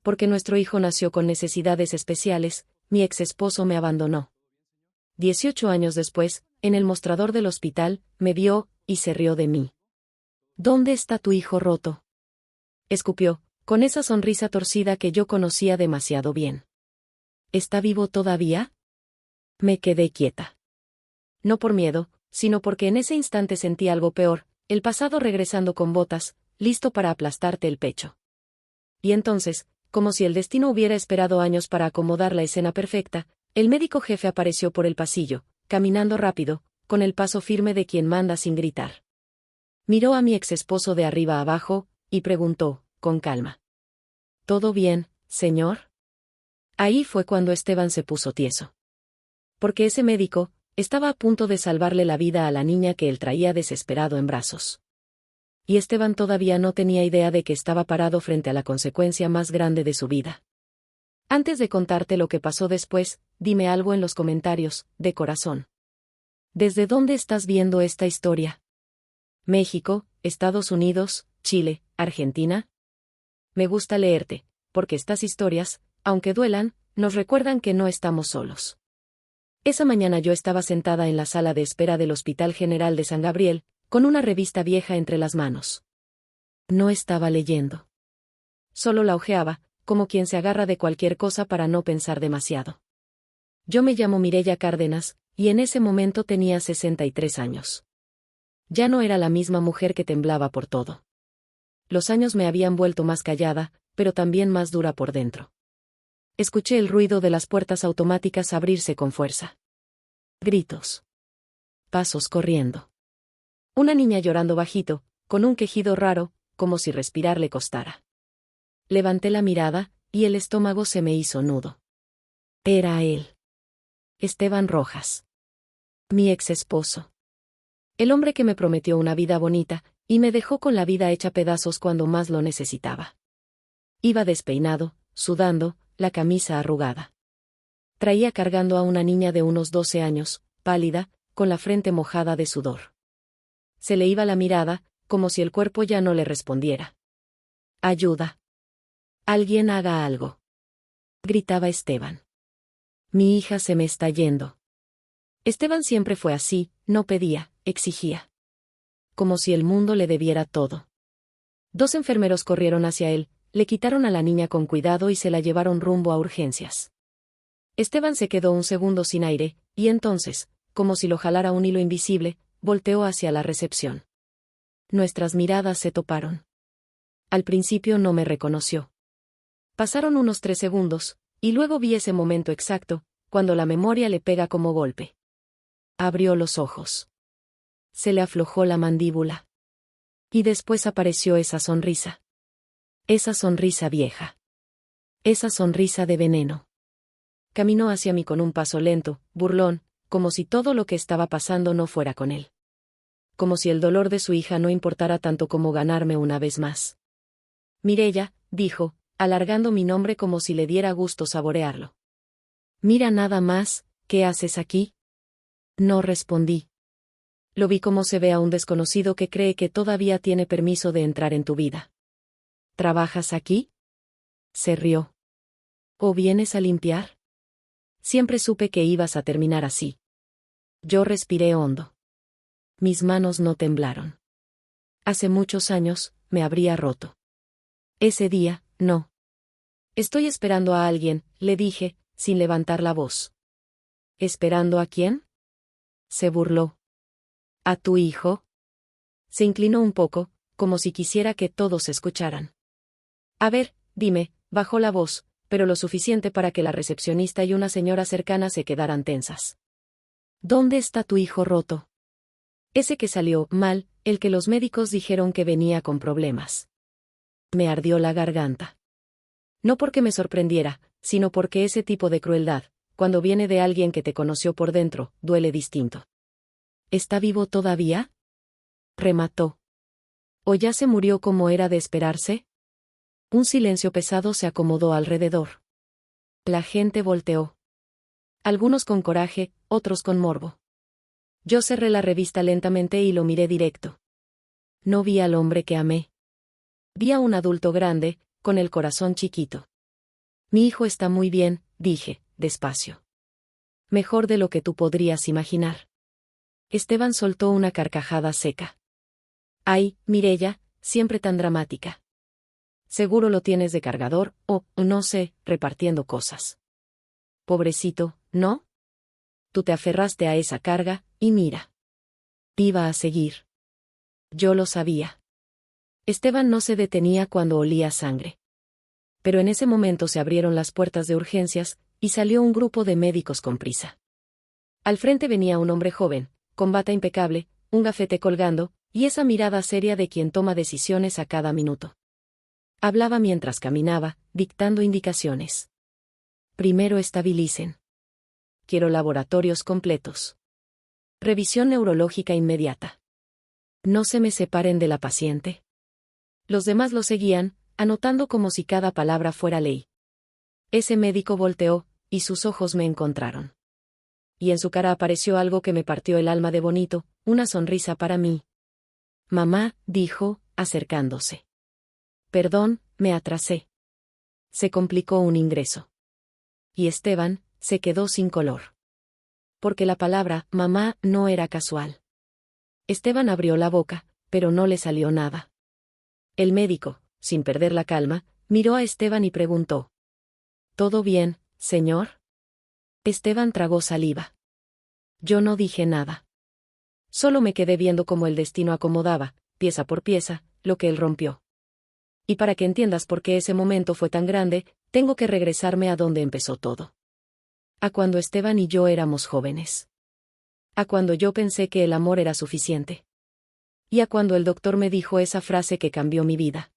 porque nuestro hijo nació con necesidades especiales, mi ex esposo me abandonó. 18 años después, en el mostrador del hospital, me vio, y se rió de mí. ¿Dónde está tu hijo roto?, escupió, con esa sonrisa torcida que yo conocía demasiado bien. ¿Está vivo todavía? Me quedé quieta. No por miedo, sino porque en ese instante sentí algo peor, el pasado regresando con botas, listo para aplastarte el pecho. Y entonces, como si el destino hubiera esperado años para acomodar la escena perfecta, el médico jefe apareció por el pasillo, caminando rápido, con el paso firme de quien manda sin gritar. Miró a mi ex esposo de arriba abajo, y preguntó, con calma: ¿Todo bien, señor? Ahí fue cuando Esteban se puso tieso. Porque ese médico estaba a punto de salvarle la vida a la niña que él traía desesperado en brazos. Y Esteban todavía no tenía idea de que estaba parado frente a la consecuencia más grande de su vida. Antes de contarte lo que pasó después, dime algo en los comentarios, de corazón. ¿Desde dónde estás viendo esta historia? ¿México, Estados Unidos, Chile, Argentina? Me gusta leerte, porque estas historias, aunque duelan, nos recuerdan que no estamos solos. Esa mañana yo estaba sentada en la sala de espera del Hospital General de San Gabriel, con una revista vieja entre las manos. No estaba leyendo. Solo la hojeaba, como quien se agarra de cualquier cosa para no pensar demasiado. Yo me llamo Mireya Cárdenas, y en ese momento tenía 63 años. Ya no era la misma mujer que temblaba por todo. Los años me habían vuelto más callada, pero también más dura por dentro. Escuché el ruido de las puertas automáticas abrirse con fuerza. Gritos. Pasos corriendo. Una niña llorando bajito, con un quejido raro, como si respirar le costara. Levanté la mirada, y el estómago se me hizo nudo. Era él. Esteban Rojas. Mi ex esposo. El hombre que me prometió una vida bonita, y me dejó con la vida hecha pedazos cuando más lo necesitaba. Iba despeinado, sudando, la camisa arrugada. Traía cargando a una niña de unos 12 años, pálida, con la frente mojada de sudor. Se le iba la mirada, como si el cuerpo ya no le respondiera. «Ayuda. Alguien haga algo», gritaba Esteban. «Mi hija se me está yendo». Esteban siempre fue así, no pedía, exigía. Como si el mundo le debiera todo. 2 enfermeros corrieron hacia él, le quitaron a la niña con cuidado y se la llevaron rumbo a urgencias. Esteban se quedó un segundo sin aire, y entonces, como si lo jalara un hilo invisible, volteó hacia la recepción. Nuestras miradas se toparon. Al principio no me reconoció. Pasaron unos 3 segundos, y luego vi ese momento exacto, cuando la memoria le pega como golpe. Abrió los ojos. Se le aflojó la mandíbula. Y después apareció esa sonrisa. Esa sonrisa vieja. Esa sonrisa de veneno. Caminó hacia mí con un paso lento, burlón, como si todo lo que estaba pasando no fuera con él. Como si el dolor de su hija no importara tanto como ganarme una vez más. Mireya, dijo, alargando mi nombre como si le diera gusto saborearlo. Mira nada más, ¿qué haces aquí? No respondí. Lo vi como se ve a un desconocido que cree que todavía tiene permiso de entrar en tu vida. ¿Trabajas aquí? Se rió. ¿O vienes a limpiar? Siempre supe que ibas a terminar así. Yo respiré hondo. Mis manos no temblaron. Hace muchos años, me habría roto. Ese día, no. Estoy esperando a alguien, le dije, sin levantar la voz. ¿Esperando a quién? Se burló. ¿A tu hijo? Se inclinó un poco, como si quisiera que todos escucharan. A ver, dime, bajó la voz, pero lo suficiente para que la recepcionista y una señora cercana se quedaran tensas. ¿Dónde está tu hijo roto? Ese que salió mal, el que los médicos dijeron que venía con problemas. Me ardió la garganta. No porque me sorprendiera, sino porque ese tipo de crueldad, cuando viene de alguien que te conoció por dentro, duele distinto. ¿Está vivo todavía?, remató. ¿O ya se murió como era de esperarse? Un silencio pesado se acomodó alrededor. La gente volteó. Algunos con coraje, otros con morbo. Yo cerré la revista lentamente y lo miré directo. No vi al hombre que amé. Vi a un adulto grande, con el corazón chiquito. Mi hijo está muy bien, dije, despacio. Mejor de lo que tú podrías imaginar. Esteban soltó una carcajada seca. Ay, Mireya, siempre tan dramática. Seguro lo tienes de cargador, o, no sé, repartiendo cosas. Pobrecito, ¿no? Tú te aferraste a esa carga, y mira. Iba a seguir. Yo lo sabía. Esteban no se detenía cuando olía sangre. Pero en ese momento se abrieron las puertas de urgencias, y salió un grupo de médicos con prisa. Al frente venía un hombre joven, con bata impecable, un gafete colgando, y esa mirada seria de quien toma decisiones a cada minuto. Hablaba mientras caminaba, dictando indicaciones. Primero estabilicen. Quiero laboratorios completos. Revisión neurológica inmediata. No se me separen de la paciente. Los demás lo seguían, anotando como si cada palabra fuera ley. Ese médico volteó, y sus ojos me encontraron. Y en su cara apareció algo que me partió el alma de bonito, una sonrisa para mí. Mamá, dijo, acercándose. Perdón, me atrasé. Se complicó un ingreso. Y Esteban se quedó sin color. Porque la palabra mamá no era casual. Esteban abrió la boca, pero no le salió nada. El médico, sin perder la calma, miró a Esteban y preguntó. ¿Todo bien, señor? Esteban tragó saliva. Yo no dije nada. Solo me quedé viendo cómo el destino acomodaba, pieza por pieza, lo que él rompió. Y para que entiendas por qué ese momento fue tan grande, tengo que regresarme a donde empezó todo. A cuando Esteban y yo éramos jóvenes. A cuando yo pensé que el amor era suficiente. Y a cuando el doctor me dijo esa frase que cambió mi vida.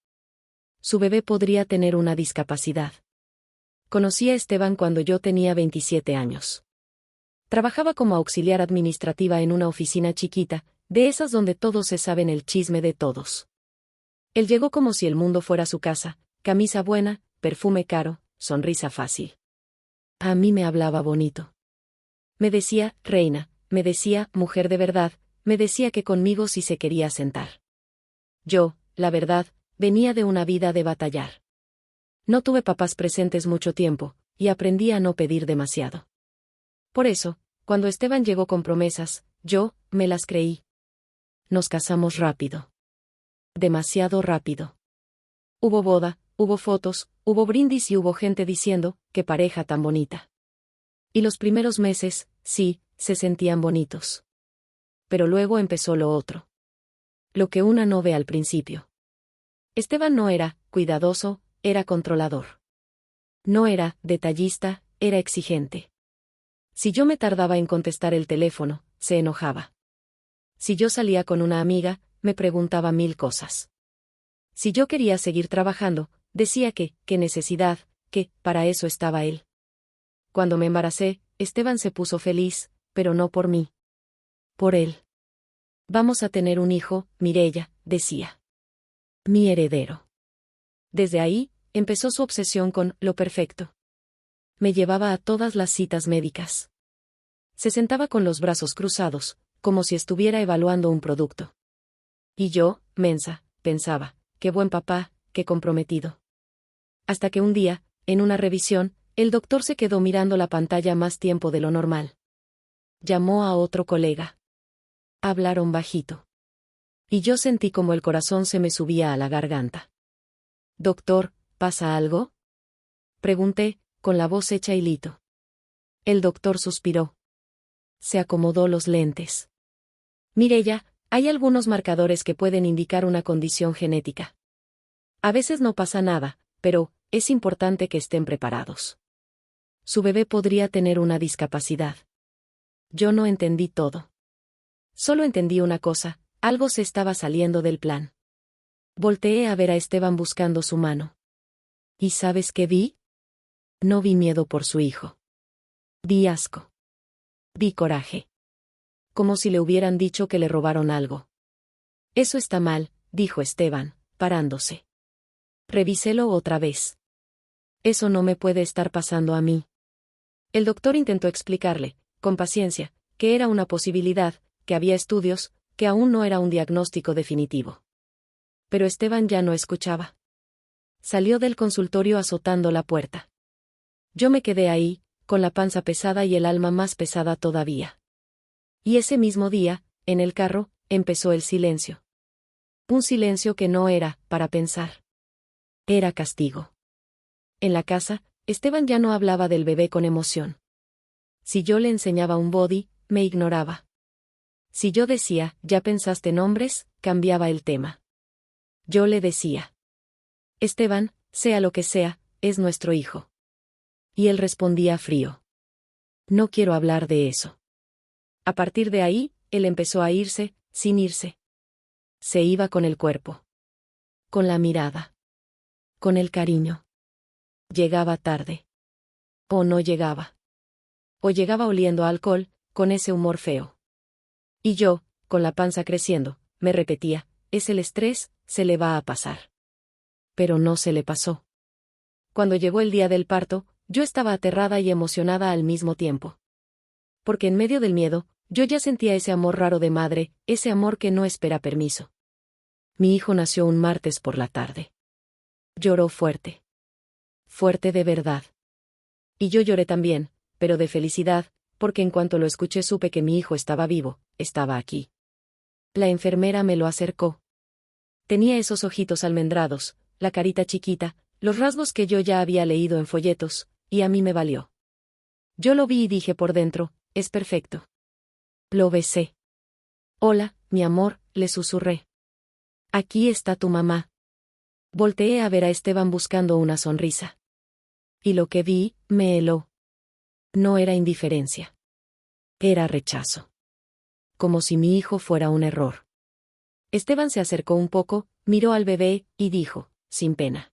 Su bebé podría tener una discapacidad. Conocí a Esteban cuando yo tenía 27 años. Trabajaba como auxiliar administrativa en una oficina chiquita, de esas donde todos se saben el chisme de todos. Él llegó como si el mundo fuera su casa, camisa buena, perfume caro, sonrisa fácil. A mí me hablaba bonito. Me decía, reina, me decía, mujer de verdad, me decía que conmigo sí se quería sentar. Yo, la verdad, venía de una vida de batallar. No tuve papás presentes mucho tiempo, y aprendí a no pedir demasiado. Por eso, cuando Esteban llegó con promesas, yo, me las creí. Nos casamos rápido. Demasiado rápido. Hubo boda, hubo fotos, hubo brindis y hubo gente diciendo, qué pareja tan bonita. Y los primeros meses, sí, se sentían bonitos. Pero luego empezó lo otro. Lo que una no ve al principio. Esteban no era cuidadoso, era controlador. No era detallista, era exigente. Si yo me tardaba en contestar el teléfono, se enojaba. Si yo salía con una amiga, me preguntaba 1000 cosas. Si yo quería seguir trabajando, decía qué necesidad, que, para eso estaba él. Cuando me embaracé, Esteban se puso feliz, pero no por mí. Por él. Vamos a tener un hijo, Mireya, decía. Mi heredero. Desde ahí, empezó su obsesión con lo perfecto. Me llevaba a todas las citas médicas. Se sentaba con los brazos cruzados, como si estuviera evaluando un producto. Y yo, mensa, pensaba, qué buen papá, qué comprometido. Hasta que un día, en una revisión, el doctor se quedó mirando la pantalla más tiempo de lo normal. Llamó a otro colega. Hablaron bajito. Y yo sentí como el corazón se me subía a la garganta. Doctor, ¿pasa algo? Pregunté, con la voz hecha hilito. El doctor suspiró. Se acomodó los lentes. Mireya, hay algunos marcadores que pueden indicar una condición genética. A veces no pasa nada, pero es importante que estén preparados. Su bebé podría tener una discapacidad. Yo no entendí todo. Solo entendí una cosa, algo se estaba saliendo del plan. Volteé a ver a Esteban buscando su mano. ¿Y sabes qué vi? No vi miedo por su hijo. Vi asco. Vi coraje. Como si le hubieran dicho que le robaron algo. Eso está mal, dijo Esteban, parándose. Revíselo otra vez. Eso no me puede estar pasando a mí. El doctor intentó explicarle, con paciencia, que era una posibilidad, que había estudios, que aún no era un diagnóstico definitivo. Pero Esteban ya no escuchaba. Salió del consultorio azotando la puerta. Yo me quedé ahí, con la panza pesada y el alma más pesada todavía. Y ese mismo día, en el carro, empezó el silencio. Un silencio que no era, para pensar. Era castigo. En la casa, Esteban ya no hablaba del bebé con emoción. Si yo le enseñaba un body, me ignoraba. Si yo decía, ¿ya pensaste en hombres?, cambiaba el tema. Yo le decía: Esteban, sea lo que sea, es nuestro hijo. Y él respondía frío: no quiero hablar de eso. A partir de ahí, él empezó a irse, sin irse. Se iba con el cuerpo. Con la mirada. Con el cariño. Llegaba tarde. O no llegaba. O llegaba oliendo a alcohol, con ese humor feo. Y yo, con la panza creciendo, me repetía: es el estrés, se le va a pasar. Pero no se le pasó. Cuando llegó el día del parto, yo estaba aterrada y emocionada al mismo tiempo. Porque en medio del miedo, yo ya sentía ese amor raro de madre, ese amor que no espera permiso. Mi hijo nació un martes por la tarde. Lloró fuerte. Fuerte de verdad. Y yo lloré también, pero de felicidad, porque en cuanto lo escuché supe que mi hijo estaba vivo, estaba aquí. La enfermera me lo acercó. Tenía esos ojitos almendrados, la carita chiquita, los rasgos que yo ya había leído en folletos, y a mí me valió. Yo lo vi y dije por dentro: es perfecto. Lo besé. Hola, mi amor, le susurré. Aquí está tu mamá. Volteé a ver a Esteban buscando una sonrisa. Y lo que vi, me heló. No era indiferencia. Era rechazo. Como si mi hijo fuera un error. Esteban se acercó un poco, miró al bebé, y dijo, sin pena: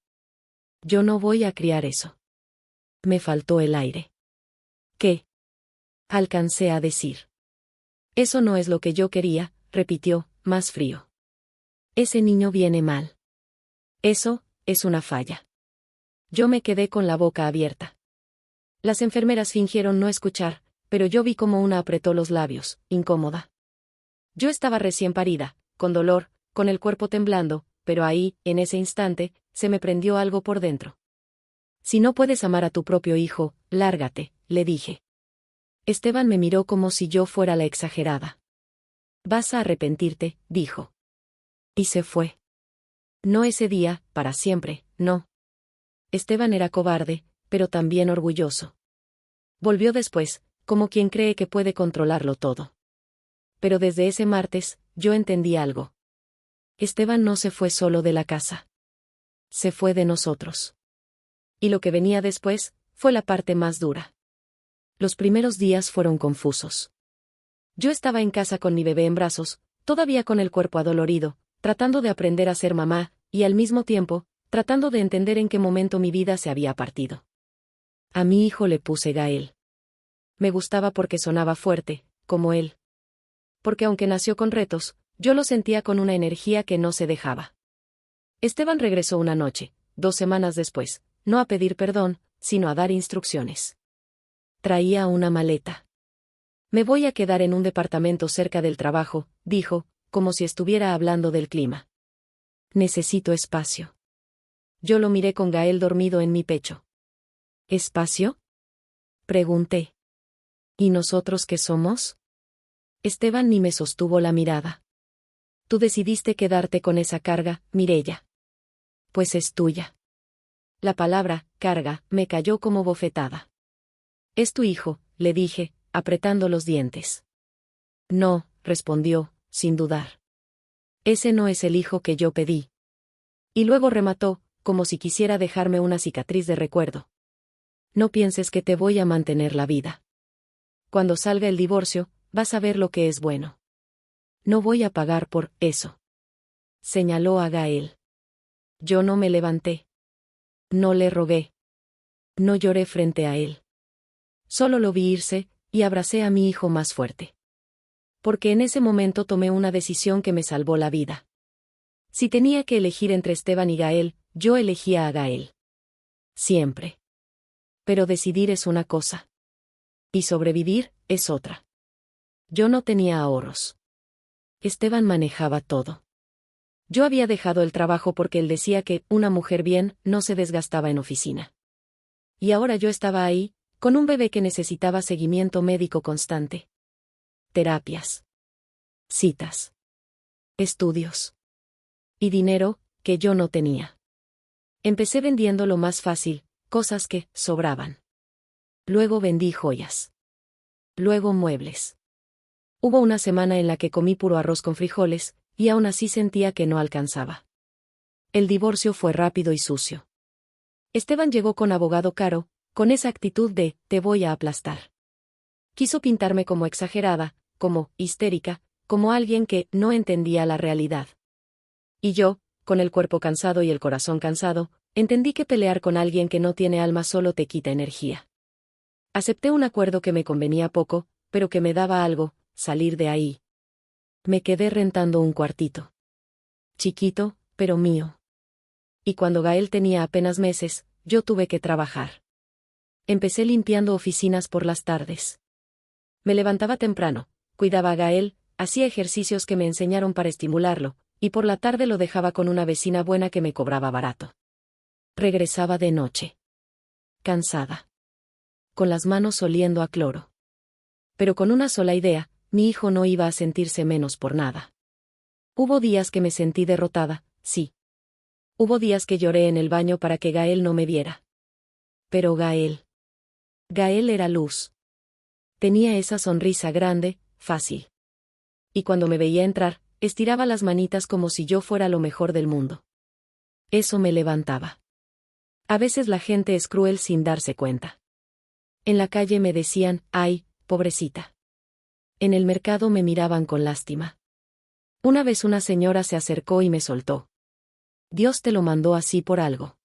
yo no voy a criar eso. Me faltó el aire. ¿Qué? Alcancé a decir. Eso no es lo que yo quería, repitió, más frío. Ese niño viene mal. Eso, es una falla. Yo me quedé con la boca abierta. Las enfermeras fingieron no escuchar, pero yo vi cómo una apretó los labios, incómoda. Yo estaba recién parida, con dolor, con el cuerpo temblando, pero ahí, en ese instante, se me prendió algo por dentro. Si no puedes amar a tu propio hijo, lárgate, le dije. Esteban me miró como si yo fuera la exagerada. Vas a arrepentirte, dijo. Y se fue. No ese día, para siempre, no. Esteban era cobarde, pero también orgulloso. Volvió después, como quien cree que puede controlarlo todo. Pero desde ese martes, yo entendí algo. Esteban no se fue solo de la casa. Se fue de nosotros. Y lo que venía después, fue la parte más dura. Los primeros días fueron confusos. Yo estaba en casa con mi bebé en brazos, todavía con el cuerpo adolorido, tratando de aprender a ser mamá, y al mismo tiempo, tratando de entender en qué momento mi vida se había partido. A mi hijo le puse Gael. Me gustaba porque sonaba fuerte, como él. Porque aunque nació con retos, yo lo sentía con una energía que no se dejaba. Esteban regresó una noche, 2 semanas después, no a pedir perdón, sino a dar instrucciones. Traía una maleta. Me voy a quedar en un departamento cerca del trabajo, dijo, como si estuviera hablando del clima. Necesito espacio. Yo lo miré con Gael dormido en mi pecho. ¿Espacio? Pregunté. ¿Y nosotros qué somos? Esteban ni me sostuvo la mirada. Tú decidiste quedarte con esa carga, Mireya. Pues es tuya. La palabra, carga, me cayó como bofetada. Es tu hijo, le dije, apretando los dientes. No, respondió, sin dudar. Ese no es el hijo que yo pedí. Y luego remató, como si quisiera dejarme una cicatriz de recuerdo. No pienses que te voy a mantener la vida. Cuando salga el divorcio, vas a ver lo que es bueno. No voy a pagar por eso. Señaló a Gael. Yo no me levanté. No le rogué. No lloré frente a él. Solo lo vi irse, y abracé a mi hijo más fuerte. Porque en ese momento tomé una decisión que me salvó la vida. Si tenía que elegir entre Esteban y Gael, yo elegía a Gael. Siempre. Pero decidir es una cosa. Y sobrevivir, es otra. Yo no tenía ahorros. Esteban manejaba todo. Yo había dejado el trabajo porque él decía que una mujer bien no se desgastaba en oficina. y ahora yo estaba ahí, con un bebé que necesitaba seguimiento médico constante. Terapias. Citas. Estudios. Y dinero, que yo no tenía. Empecé vendiendo lo más fácil, cosas que sobraban. Luego vendí joyas. Luego muebles. Hubo una semana en la que comí puro arroz con frijoles, y aún así sentía que no alcanzaba. El divorcio fue rápido y sucio. Esteban llegó con abogado caro, con esa actitud de, te voy a aplastar. Quiso pintarme como exagerada, como histérica, como alguien que no entendía la realidad. Y yo, con el cuerpo cansado y el corazón cansado, entendí que pelear con alguien que no tiene alma solo te quita energía. Acepté un acuerdo que me convenía poco, pero que me daba algo, salir de ahí. Me quedé rentando un cuartito. Chiquito, pero mío. Y cuando Gael tenía apenas meses, yo tuve que trabajar. Empecé limpiando oficinas por las tardes. Me levantaba temprano, cuidaba a Gael, hacía ejercicios que me enseñaron para estimularlo, y por la tarde lo dejaba con una vecina buena que me cobraba barato. Regresaba de noche. Cansada. Con las manos oliendo a cloro. Pero con una sola idea, mi hijo no iba a sentirse menos por nada. Hubo días que me sentí derrotada, sí. Hubo días que lloré en el baño para que Gael no me viera. Pero Gael era luz. Tenía esa sonrisa grande, fácil. Y cuando me veía entrar, estiraba las manitas como si yo fuera lo mejor del mundo. Eso me levantaba. A veces la gente es cruel sin darse cuenta. En la calle me decían, ay, pobrecita. En el mercado me miraban con lástima. Una vez una señora se acercó y me soltó. Dios te lo mandó así por algo.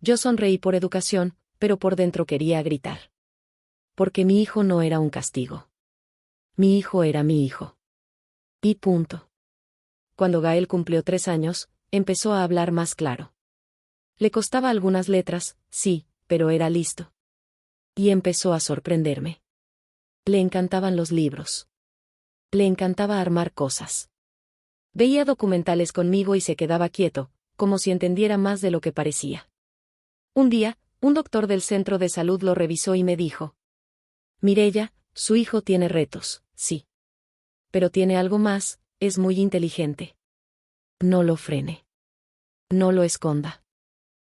Yo sonreí por educación, pero por dentro quería gritar. Porque mi hijo no era un castigo. Mi hijo era mi hijo. Y punto. Cuando Gael cumplió 3 años, empezó a hablar más claro. Le costaba algunas letras, sí, pero era listo. Y empezó a sorprenderme. Le encantaban los libros. Le encantaba armar cosas. Veía documentales conmigo y se quedaba quieto, como si entendiera más de lo que parecía. Un día, un doctor del centro de salud lo revisó y me dijo: Mireya, su hijo tiene retos, sí. Pero tiene algo más, es muy inteligente. No lo frene. No lo esconda.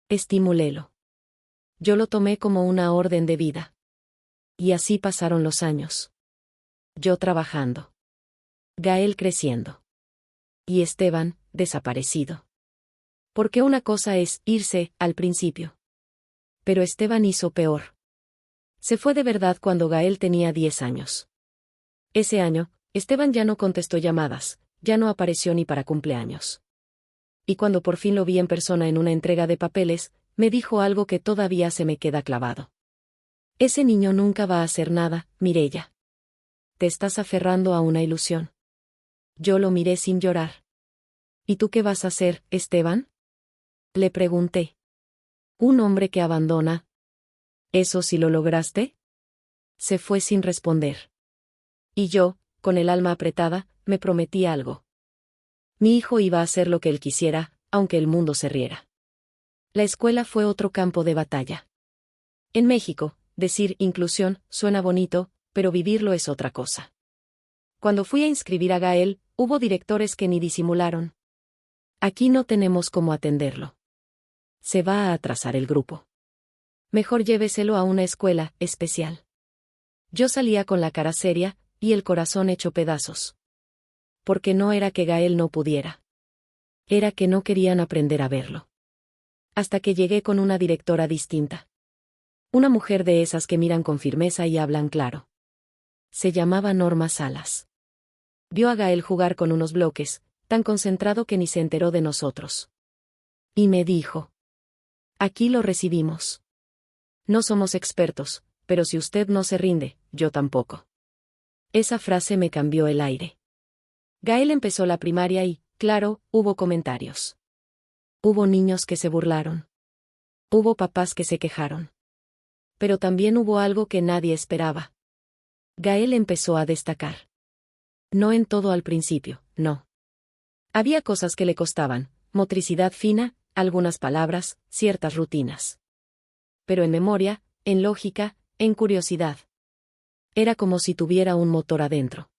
Estimúlelo. Yo lo tomé como una orden de vida. Y así pasaron los años. Yo trabajando. Gael creciendo. Y Esteban, desaparecido. Porque una cosa es irse, al principio. Pero Esteban hizo peor. Se fue de verdad cuando Gael tenía 10 años. Ese año, Esteban ya no contestó llamadas, ya no apareció ni para cumpleaños. Y cuando por fin lo vi en persona en una entrega de papeles, me dijo algo que todavía se me queda clavado. Ese niño nunca va a hacer nada, Mireya. Te estás aferrando a una ilusión. Yo lo miré sin llorar. ¿Y tú qué vas a hacer, Esteban? Le pregunté. Un hombre que abandona. ¿Eso sí lo lograste? Se fue sin responder. Y yo, con el alma apretada, me prometí algo. Mi hijo iba a hacer lo que él quisiera, aunque el mundo se riera. La escuela fue otro campo de batalla. En México, decir inclusión suena bonito, pero vivirlo es otra cosa. Cuando fui a inscribir a Gael, hubo directores que ni disimularon. Aquí no tenemos cómo atenderlo. Se va a atrasar el grupo. Mejor lléveselo a una escuela especial. Yo salía con la cara seria, y el corazón hecho pedazos. Porque no era que Gael no pudiera. Era que no querían aprender a verlo. Hasta que llegué con una directora distinta. Una mujer de esas que miran con firmeza y hablan claro. Se llamaba Norma Salas. Vio a Gael jugar con unos bloques, tan concentrado que ni se enteró de nosotros. Y me dijo: Aquí lo recibimos. No somos expertos, pero si usted no se rinde, yo tampoco. Esa frase me cambió el aire. Gael empezó la primaria y, claro, hubo comentarios. Hubo niños que se burlaron. Hubo papás que se quejaron. Pero también hubo algo que nadie esperaba. Gael empezó a destacar. No en todo al principio, no. Había cosas que le costaban, motricidad fina, algunas palabras, ciertas rutinas. pero en memoria, en lógica, en curiosidad. Era como si tuviera un motor adentro.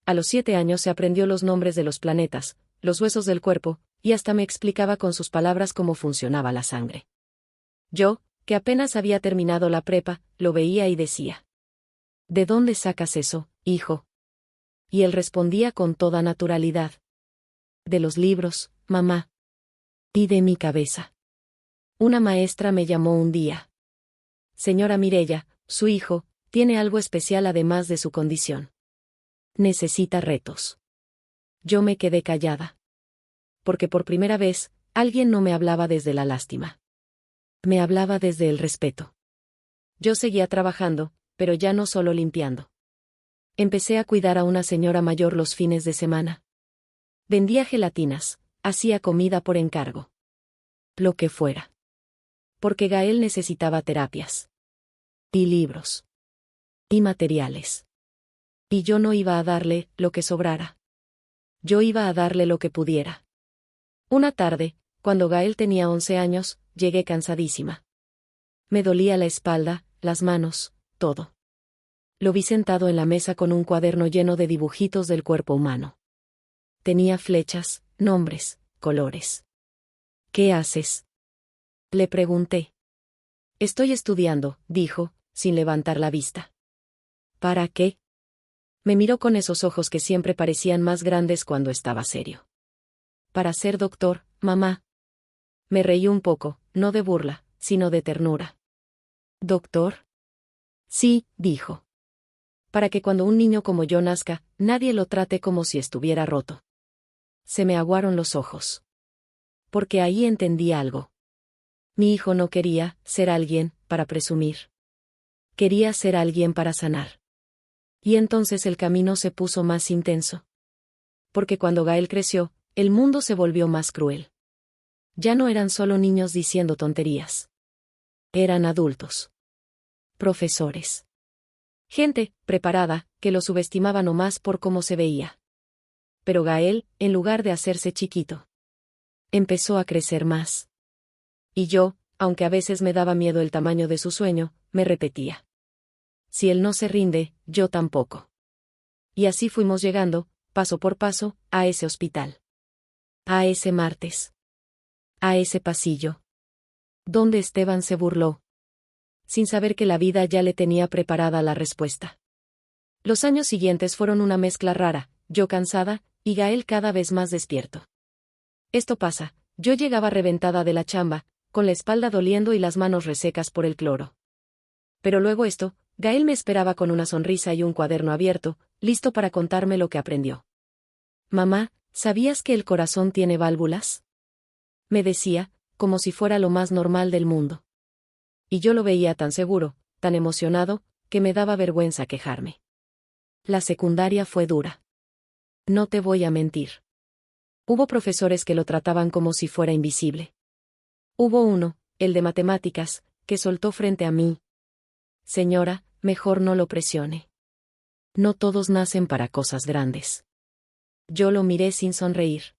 A los 7 años se aprendió los nombres de los planetas, los huesos del cuerpo, y hasta me explicaba con sus palabras cómo funcionaba la sangre. Yo, que apenas había terminado la prepa, lo veía y decía: ¿De dónde sacas eso, hijo? Y él respondía con toda naturalidad: de los libros, mamá. Y de mi cabeza. Una maestra me llamó un día. Señora Mireya, su hijo, tiene algo especial además de su condición. Necesita retos. Yo me quedé callada. Porque por primera vez, alguien no me hablaba desde la lástima. Me hablaba desde el respeto. Yo seguía trabajando, pero ya no solo limpiando. Empecé a cuidar a una señora mayor los fines de semana. Vendía gelatinas, hacía comida por encargo. Lo que fuera. Porque Gael necesitaba terapias. Y libros. Y materiales. Y yo no iba a darle lo que sobrara. Yo iba a darle lo que pudiera. Una tarde, cuando Gael tenía 11 años, llegué cansadísima. Me dolía la espalda, las manos, todo. Lo vi sentado en la mesa con un cuaderno lleno de dibujitos del cuerpo humano. Tenía flechas, nombres, colores. ¿Qué haces?, le pregunté. Estoy estudiando, dijo, sin levantar la vista. ¿Para qué? Me miró con esos ojos que siempre parecían más grandes cuando estaba serio. Para ser doctor, mamá. Me reí un poco, no de burla, sino de ternura. ¿Doctor? Sí, dijo. Para que cuando un niño como yo nazca, nadie lo trate como si estuviera roto. Se me aguaron los ojos. Porque ahí entendí algo. Mi hijo no quería ser alguien para presumir. Quería ser alguien para sanar. Y entonces el camino se puso más intenso. Porque cuando Gael creció, el mundo se volvió más cruel. Ya no eran solo niños diciendo tonterías. Eran adultos. Profesores. Gente, preparada, que lo subestimaba nomás por cómo se veía. Pero Gael, en lugar de hacerse chiquito, empezó a crecer más. Y yo, aunque a veces me daba miedo el tamaño de su sueño, me repetía: si él no se rinde, yo tampoco. Y así fuimos llegando, paso por paso, a ese hospital. A ese martes. A ese pasillo. Donde Esteban se burló. Sin saber que la vida ya le tenía preparada la respuesta. Los años siguientes fueron una mezcla rara, yo cansada, y Gael cada vez más despierto. Esto pasa, yo llegaba reventada de la chamba, con la espalda doliendo y las manos resecas por el cloro. Pero luego esto, Gael me esperaba con una sonrisa y un cuaderno abierto, listo para contarme lo que aprendió. Mamá, ¿sabías que el corazón tiene válvulas? Me decía, como si fuera lo más normal del mundo. Y yo lo veía tan seguro, tan emocionado, que me daba vergüenza quejarme. La secundaria fue dura. No te voy a mentir. Hubo profesores que lo trataban como si fuera invisible. Hubo uno, el de matemáticas, que soltó frente a mí: señora, mejor no lo presione. No todos nacen para cosas grandes. Yo lo miré sin sonreír.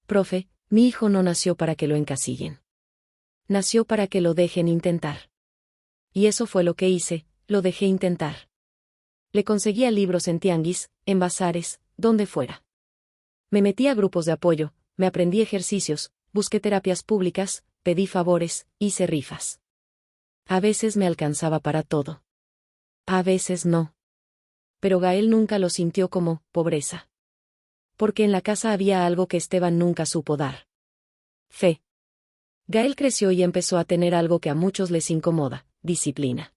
Profe, mi hijo no nació para que lo encasillen. Nació para que lo dejen intentar. Y eso fue lo que hice, lo dejé intentar. Le conseguía libros en tianguis, en bazares, donde fuera. Me metí a grupos de apoyo, me aprendí ejercicios, busqué terapias públicas, pedí favores, hice rifas. A veces me alcanzaba para todo. A veces no. Pero Gael nunca lo sintió como pobreza. Porque en la casa había algo que Esteban nunca supo dar. Fe. Gael creció y empezó a tener algo que a muchos les incomoda: disciplina.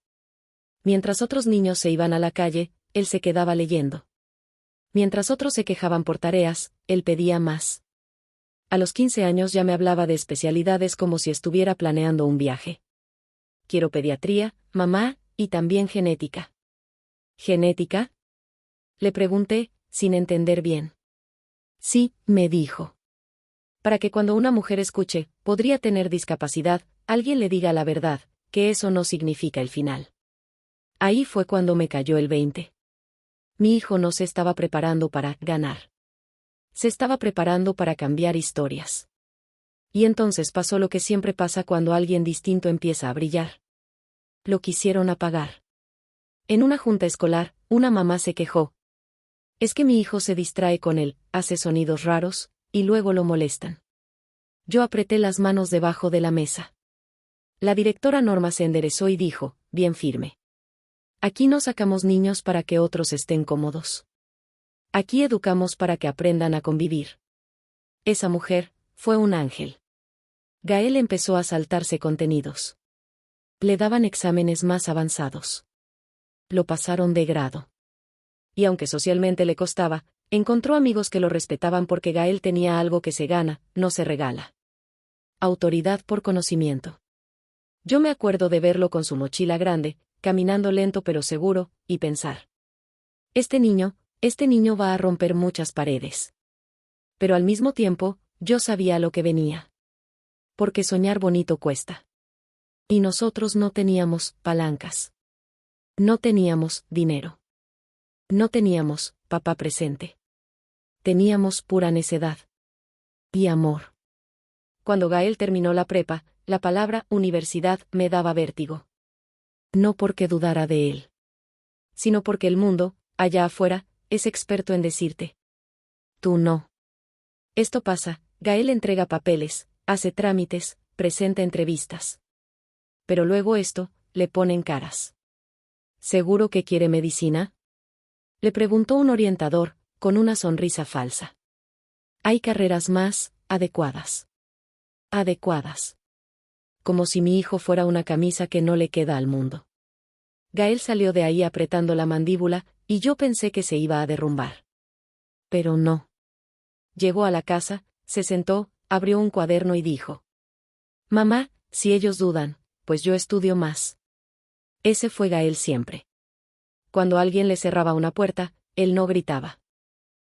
Mientras otros niños se iban a la calle, él se quedaba leyendo. Mientras otros se quejaban por tareas, él pedía más. A los 15 años ya me hablaba de especialidades como si estuviera planeando un viaje. Quiero pediatría, mamá, y también genética. ¿Genética?, le pregunté, sin entender bien. Sí, me dijo. Para que cuando una mujer escuche, podría tener discapacidad, alguien le diga la verdad, que eso no significa el final. Ahí fue cuando me cayó el 20. Mi hijo no se estaba preparando para ganar. Se estaba preparando para cambiar historias. Y entonces pasó lo que siempre pasa cuando alguien distinto empieza a brillar. Lo quisieron apagar. En una junta escolar, una mamá se quejó. Es que mi hijo se distrae con él, hace sonidos raros, y luego lo molestan. Yo apreté las manos debajo de la mesa. La directora Norma se enderezó y dijo, bien firme. Aquí no sacamos niños para que otros estén cómodos. Aquí educamos para que aprendan a convivir. Esa mujer fue un ángel. Gael empezó a saltarse contenidos. Le daban exámenes más avanzados. Lo pasaron de grado. Y aunque socialmente le costaba, encontró amigos que lo respetaban porque Gael tenía algo que se gana, no se regala. Autoridad por conocimiento. Yo me acuerdo de verlo con su mochila grande, caminando lento pero seguro, y pensar. Este niño va a romper muchas paredes. Pero al mismo tiempo, yo sabía lo que venía. Porque soñar bonito cuesta. Y nosotros no teníamos palancas. No teníamos dinero. No teníamos papá presente. Teníamos pura necedad. Y amor. Cuando Gael terminó la prepa, la palabra universidad me daba vértigo. No porque dudara de él. Sino porque el mundo, allá afuera, es experto en decirte. Tú no. Esto pasa, Gael entrega papeles, hace trámites, presenta entrevistas. Pero luego esto, le ponen caras. ¿Seguro que quiere medicina? Le preguntó un orientador, con una sonrisa falsa. Hay carreras más adecuadas. Adecuadas. Como si mi hijo fuera una camisa que no le queda al mundo. Gael salió de ahí apretando la mandíbula, y yo pensé que se iba a derrumbar. Pero no. Llegó a la casa, se sentó, abrió un cuaderno y dijo. Mamá, si ellos dudan, pues yo estudio más. Ese fue Gael siempre. Cuando alguien le cerraba una puerta, él no gritaba.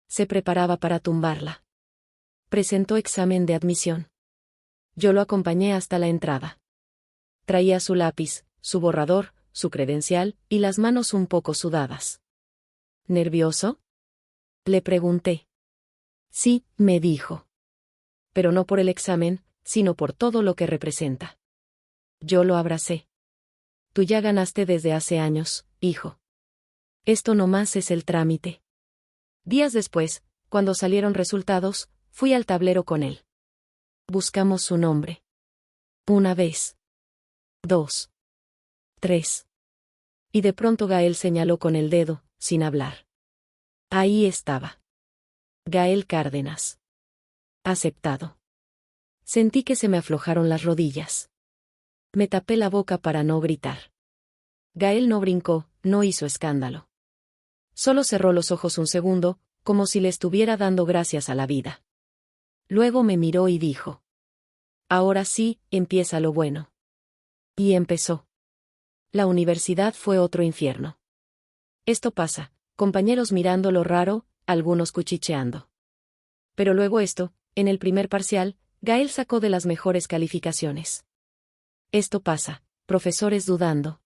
Se preparaba para tumbarla. Presentó examen de admisión. Yo lo acompañé hasta la entrada. Traía su lápiz, su borrador, su credencial, y las manos un poco sudadas. ¿Nervioso? Le pregunté. Sí, me dijo. Pero no por el examen, sino por todo lo que representa. Yo lo abracé. Tú ya ganaste desde hace años, hijo. Esto nomás es el trámite. Días después, cuando salieron resultados, fui al tablero con él. Buscamos su nombre. Una vez. 2. 3. Y de pronto Gael señaló con el dedo, sin hablar. Ahí estaba. Gael Cárdenas. Aceptado. Sentí que se me aflojaron las rodillas. Me tapé la boca para no gritar. Gael no brincó, no hizo escándalo. Solo cerró los ojos un segundo, como si le estuviera dando gracias a la vida. Luego me miró y dijo. Ahora sí, empieza lo bueno. Y empezó. La universidad fue otro infierno. Esto pasa, compañeros mirando lo raro, algunos cuchicheando. Pero luego esto, en el primer parcial, Gael sacó de las mejores calificaciones. Esto pasa, profesores dudando.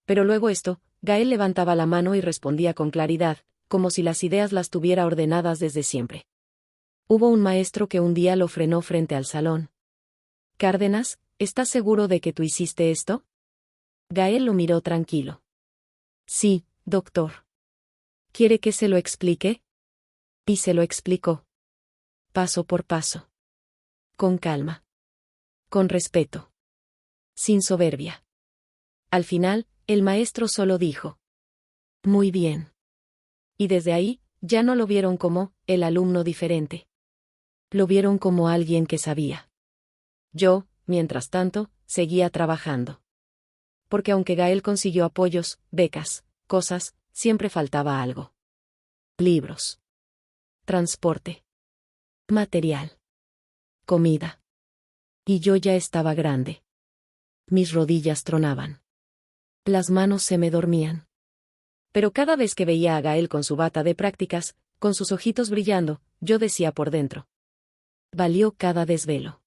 Pero luego esto, Gael levantaba la mano y respondía con claridad, como si las ideas las tuviera ordenadas desde siempre. Hubo un maestro que un día lo frenó frente al salón. Cárdenas, ¿estás seguro de que tú hiciste esto? Gael lo miró tranquilo. Sí, doctor. ¿Quiere que se lo explique? Y se lo explicó. Paso por paso. Con calma. Con respeto. Sin soberbia. Al final, el maestro solo dijo. Muy bien. Y desde ahí, ya no lo vieron como el alumno diferente. Lo vieron como alguien que sabía. Yo, mientras tanto, seguía trabajando. Porque aunque Gael consiguió apoyos, becas, cosas, siempre faltaba algo. Libros. Transporte. Material. Comida. Y yo ya estaba grande. Mis rodillas tronaban. Las manos se me dormían. Pero cada vez que veía a Gael con su bata de prácticas, con sus ojitos brillando, yo decía por dentro. Valió cada desvelo.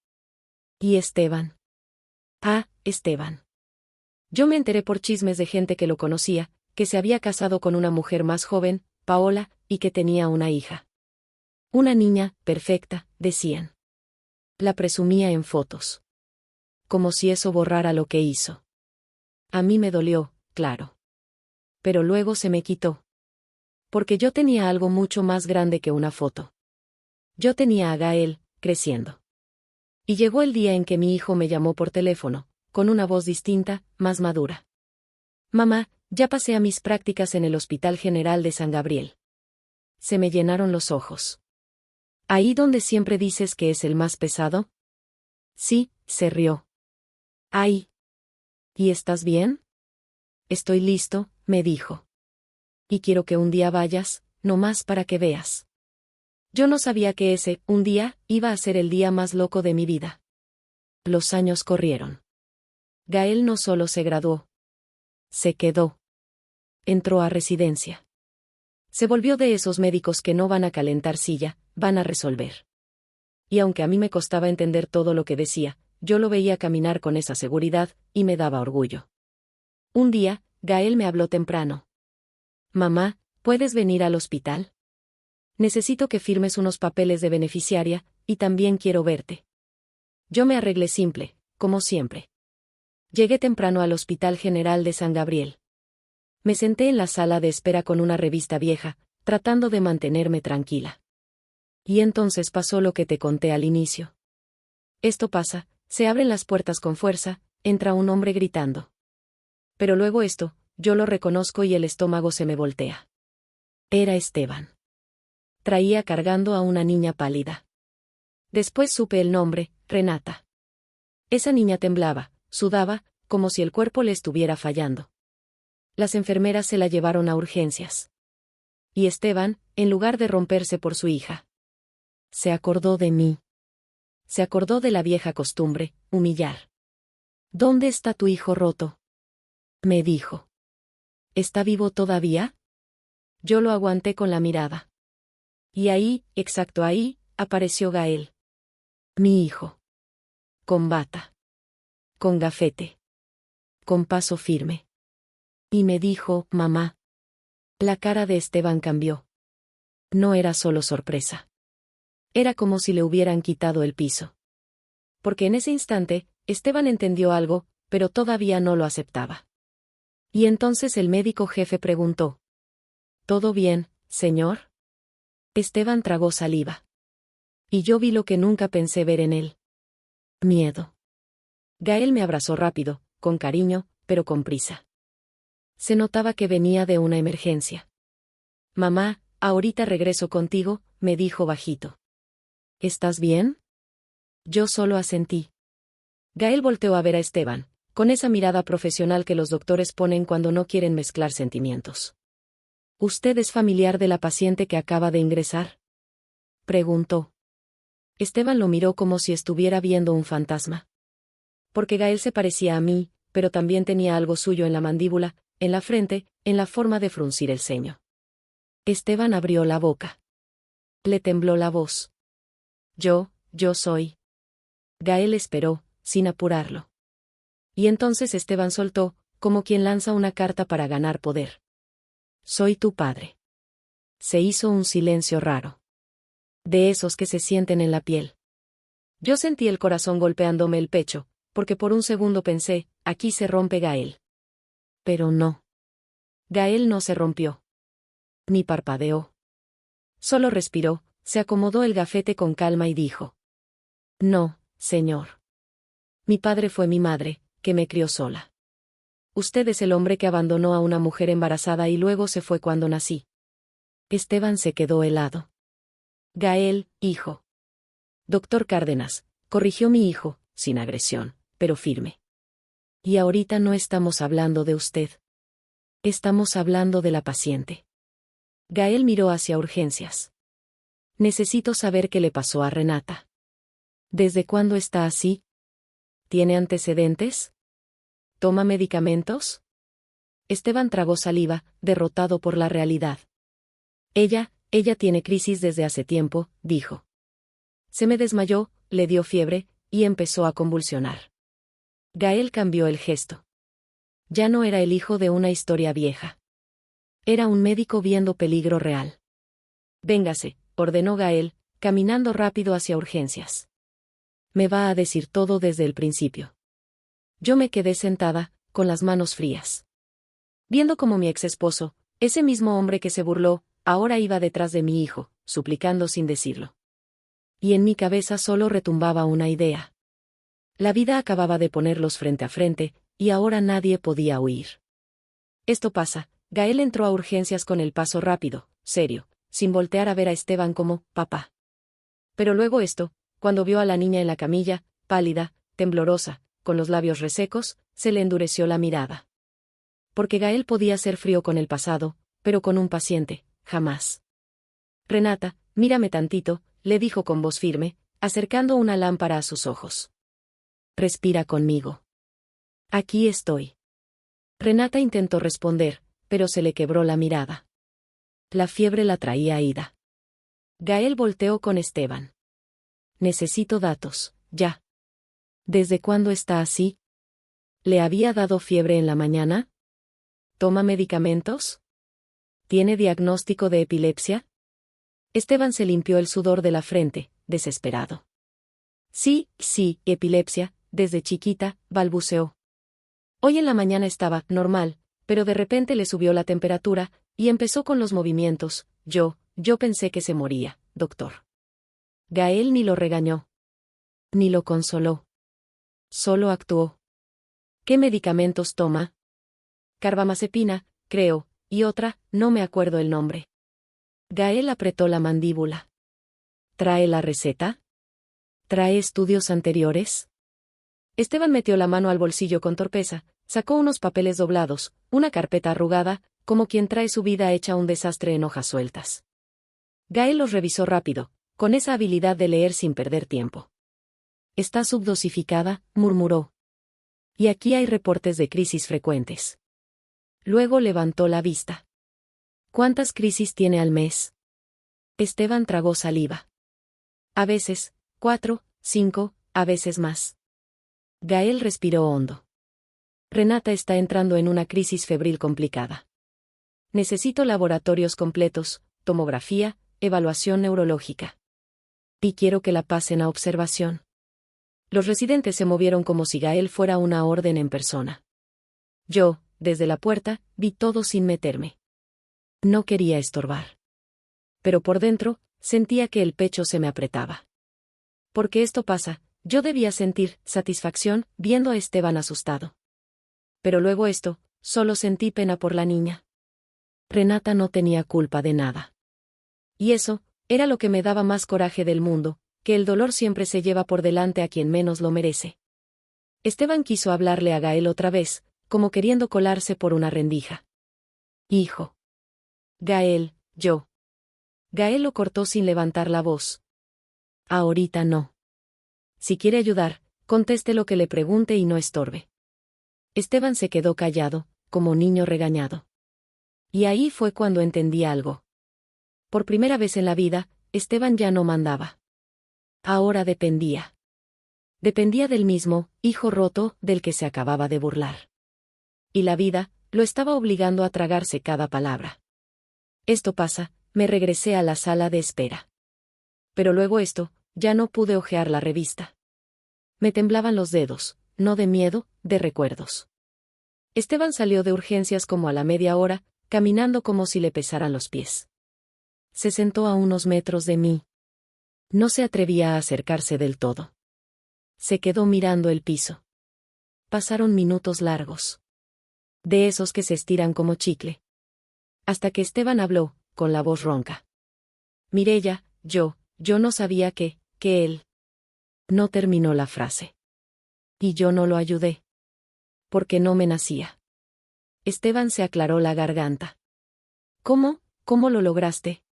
¿Y Esteban? Ah, Esteban. Yo me enteré por chismes de gente que lo conocía, que se había casado con una mujer más joven, Paola, y que tenía una hija. Una niña, perfecta, decían. La presumía en fotos. Como si eso borrara lo que hizo. A mí me dolió, claro. Pero luego se me quitó. Porque yo tenía algo mucho más grande que una foto. Yo tenía a Gael, creciendo. Y llegó el día en que mi hijo me llamó por teléfono, con una voz distinta, más madura. Mamá, ya pasé a mis prácticas en el Hospital General de San Gabriel. Se me llenaron los ojos. ¿Ahí donde siempre dices que es el más pesado? Sí, se rió. Ahí. ¿Y estás bien? Estoy listo, me dijo. Y quiero que un día vayas, no más para que veas. Yo no sabía que ese, un día, iba a ser el día más loco de mi vida. Los años corrieron. Gael no solo se graduó. Se quedó. Entró a residencia. Se volvió de esos médicos que no van a calentar silla, van a resolver. Y aunque a mí me costaba entender todo lo que decía, yo lo veía caminar con esa seguridad, y me daba orgullo. Un día, Gael me habló temprano. Mamá, ¿puedes venir al hospital? Necesito que firmes unos papeles de beneficiaria, y también quiero verte. Yo me arreglé simple, como siempre. Llegué temprano al Hospital General de San Gabriel. Me senté en la sala de espera con una revista vieja, tratando de mantenerme tranquila. Y entonces pasó lo que te conté al inicio. Esto pasa, se abren las puertas con fuerza, entra un hombre gritando. Pero luego esto, yo lo reconozco y el estómago se me voltea. Era Esteban. Traía cargando a una niña pálida. Después supe el nombre, Renata. Esa niña temblaba, sudaba, como si el cuerpo le estuviera fallando. Las enfermeras se la llevaron a urgencias. Y Esteban, en lugar de romperse por su hija, se acordó de mí. Se acordó de la vieja costumbre, humillar. ¿Dónde está tu hijo roto? Me dijo. ¿Está vivo todavía? Yo lo aguanté con la mirada. Y ahí, exacto ahí, apareció Gael. Mi hijo. Con bata. Con gafete. Con paso firme. Y me dijo, mamá. La cara de Esteban cambió. No era solo sorpresa. Era como si le hubieran quitado el piso. Porque en ese instante, Esteban entendió algo, pero todavía no lo aceptaba. Y entonces el médico jefe preguntó. ¿Todo bien, señor? Esteban tragó saliva. Y yo vi lo que nunca pensé ver en él. Miedo. Gael me abrazó rápido, con cariño, pero con prisa. Se notaba que venía de una emergencia. Mamá, ahorita regreso contigo, me dijo bajito. ¿Estás bien? Yo solo asentí. Gael volteó a ver a Esteban, con esa mirada profesional que los doctores ponen cuando no quieren mezclar sentimientos. ¿Usted es familiar de la paciente que acaba de ingresar? Preguntó. Esteban lo miró como si estuviera viendo un fantasma. Porque Gael se parecía a mí, pero también tenía algo suyo en la mandíbula, en la frente, en la forma de fruncir el ceño. Esteban abrió la boca. Le tembló la voz. Yo soy. Gael esperó, sin apurarlo. Y entonces Esteban soltó, como quien lanza una carta para ganar poder. Soy tu padre. Se hizo un silencio raro. De esos que se sienten en la piel. Yo sentí el corazón golpeándome el pecho, porque por un segundo pensé, aquí se rompe Gael. Pero no. Gael no se rompió. Ni parpadeó. Solo respiró, se acomodó el gafete con calma y dijo. No, señor. Mi padre fue mi madre, que me crió sola. Usted es el hombre que abandonó a una mujer embarazada y luego se fue cuando nací. Esteban se quedó helado. Gael, hijo. Doctor Cárdenas, corrigió mi hijo, sin agresión, pero firme. Y ahorita no estamos hablando de usted. Estamos hablando de la paciente. Gael miró hacia urgencias. Necesito saber qué le pasó a Renata. ¿Desde cuándo está así? ¿Tiene antecedentes? ¿Toma medicamentos? Esteban tragó saliva, derrotado por la realidad. Ella tiene crisis desde hace tiempo, dijo. Se me desmayó, le dio fiebre, y empezó a convulsionar. Gael cambió el gesto. Ya no era el hijo de una historia vieja. Era un médico viendo peligro real. Véngase, ordenó Gael, caminando rápido hacia urgencias. Me va a decir todo desde el principio. Yo me quedé sentada, con las manos frías. Viendo cómo mi ex esposo, ese mismo hombre que se burló, ahora iba detrás de mi hijo, suplicando sin decirlo. Y en mi cabeza solo retumbaba una idea. La vida acababa de ponerlos frente a frente, y ahora nadie podía huir. Esto pasa. Gael entró a urgencias con el paso rápido, serio, sin voltear a ver a Esteban como papá. Pero luego esto, cuando vio a la niña en la camilla, pálida, temblorosa, con los labios resecos, se le endureció la mirada. Porque Gael podía ser frío con el pasado, pero con un paciente, jamás. Renata, mírame tantito, le dijo con voz firme, acercando una lámpara a sus ojos. Respira conmigo. Aquí estoy. Renata intentó responder, pero se le quebró la mirada. La fiebre la traía ida. Gael volteó con Esteban. Necesito datos, ya. ¿Desde cuándo está así? ¿Le había dado fiebre en la mañana? ¿Toma medicamentos? ¿Tiene diagnóstico de epilepsia? Esteban se limpió el sudor de la frente, desesperado. Sí, epilepsia, desde chiquita, balbuceó. Hoy en la mañana estaba normal, pero de repente le subió la temperatura, y empezó con los movimientos. Yo pensé que se moría, doctor. Gael ni lo regañó. Ni lo consoló. Solo actuó. ¿Qué medicamentos toma? Carbamazepina, creo, y otra, no me acuerdo el nombre. Gael apretó la mandíbula. ¿Trae la receta? ¿Trae estudios anteriores? Esteban metió la mano al bolsillo con torpeza, sacó unos papeles doblados, una carpeta arrugada, como quien trae su vida hecha un desastre en hojas sueltas. Gael los revisó rápido, con esa habilidad de leer sin perder tiempo. Está subdosificada, murmuró. Y aquí hay reportes de crisis frecuentes. Luego levantó la vista. ¿Cuántas crisis tiene al mes? Esteban tragó saliva. A veces, 4, 5, a veces más. Gael respiró hondo. Renata está entrando en una crisis febril complicada. Necesito laboratorios completos, tomografía, evaluación neurológica. Y quiero que la pasen a observación. Los residentes se movieron como si Gael fuera una orden en persona. Yo, desde la puerta, vi todo sin meterme. No quería estorbar. Pero por dentro, sentía que el pecho se me apretaba. Porque esto pasa, yo debía sentir satisfacción viendo a Esteban asustado. Pero luego esto, solo sentí pena por la niña. Renata no tenía culpa de nada. Y eso, era lo que me daba más coraje del mundo, que el dolor siempre se lleva por delante a quien menos lo merece. Esteban quiso hablarle a Gael otra vez, como queriendo colarse por una rendija. Hijo. Gael, yo. Gael lo cortó sin levantar la voz. Ahorita no. Si quiere ayudar, conteste lo que le pregunte y no estorbe. Esteban se quedó callado, como niño regañado. Y ahí fue cuando entendí algo. Por primera vez en la vida, Esteban ya no mandaba. Ahora dependía. Dependía del mismo hijo roto del que se acababa de burlar. Y la vida lo estaba obligando a tragarse cada palabra. Esto pasa, me regresé a la sala de espera. Pero luego esto, ya no pude hojear la revista. Me temblaban los dedos, no de miedo, de recuerdos. Esteban salió de urgencias como a la media hora, caminando como si le pesaran los pies. Se sentó a unos metros de mí. No se atrevía a acercarse del todo. Se quedó mirando el piso. Pasaron minutos largos. De esos que se estiran como chicle. Hasta que Esteban habló, con la voz ronca. Mireya, yo no sabía que él. No terminó la frase. Y yo no lo ayudé. Porque no me nacía. Esteban se aclaró la garganta. ¿Cómo lo lograste?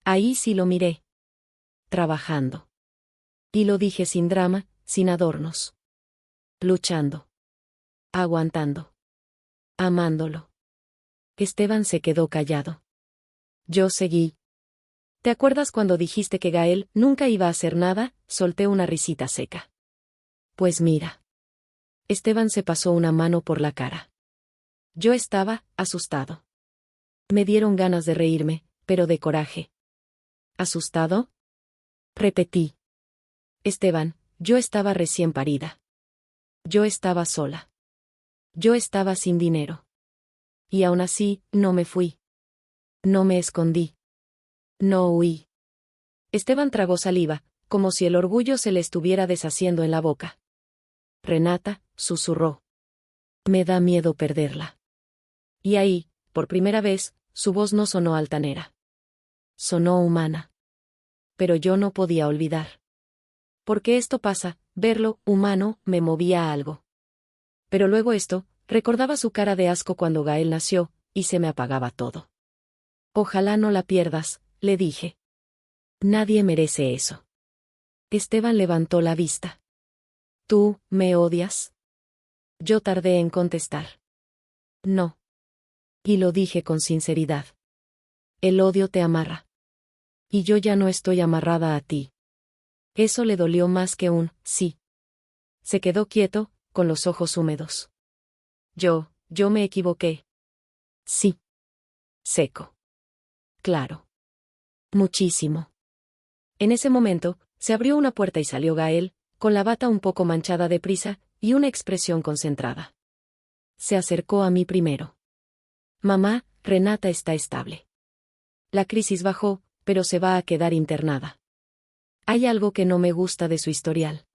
Ahí sí lo miré. Trabajando. Y lo dije sin drama, sin adornos. Luchando. Aguantando. Amándolo. Esteban se quedó callado. Yo seguí. ¿Te acuerdas cuando dijiste que Gael nunca iba a hacer nada? Solté una risita seca. Pues mira. Esteban se pasó una mano por la cara. Yo estaba asustado. Me dieron ganas de reírme, pero de coraje. ¿Asustado? Repetí. Esteban, Yo estaba recién parida. Yo estaba sola. Yo estaba sin dinero. Y aún así, no me fui. No me escondí. No huí. Esteban tragó saliva, como si el orgullo se le estuviera deshaciendo en la boca. Renata, susurró. Me da miedo perderla. Y ahí, por primera vez, su voz no sonó altanera. Sonó humana. Pero yo no podía olvidar. Porque esto pasa, verlo, humano, me movía a algo. Pero luego esto, recordaba su cara de asco cuando Gael nació, y se me apagaba todo. Ojalá no la pierdas, le dije. Nadie merece eso. Esteban levantó la vista. ¿Tú, me odias? Yo tardé en contestar. No. Y lo dije con sinceridad. El odio te amarra. Y yo ya no estoy amarrada a ti. Eso le dolió más que un sí. Se quedó quieto, con los ojos húmedos. Yo me equivoqué. Sí. Seco. Claro. Muchísimo. En ese momento, se abrió una puerta y salió Gael, con la bata un poco manchada de prisa, y una expresión concentrada. Se acercó a mí primero. Mamá, Renata está estable. La crisis bajó, pero se va a quedar internada. Hay algo que no me gusta de su historial.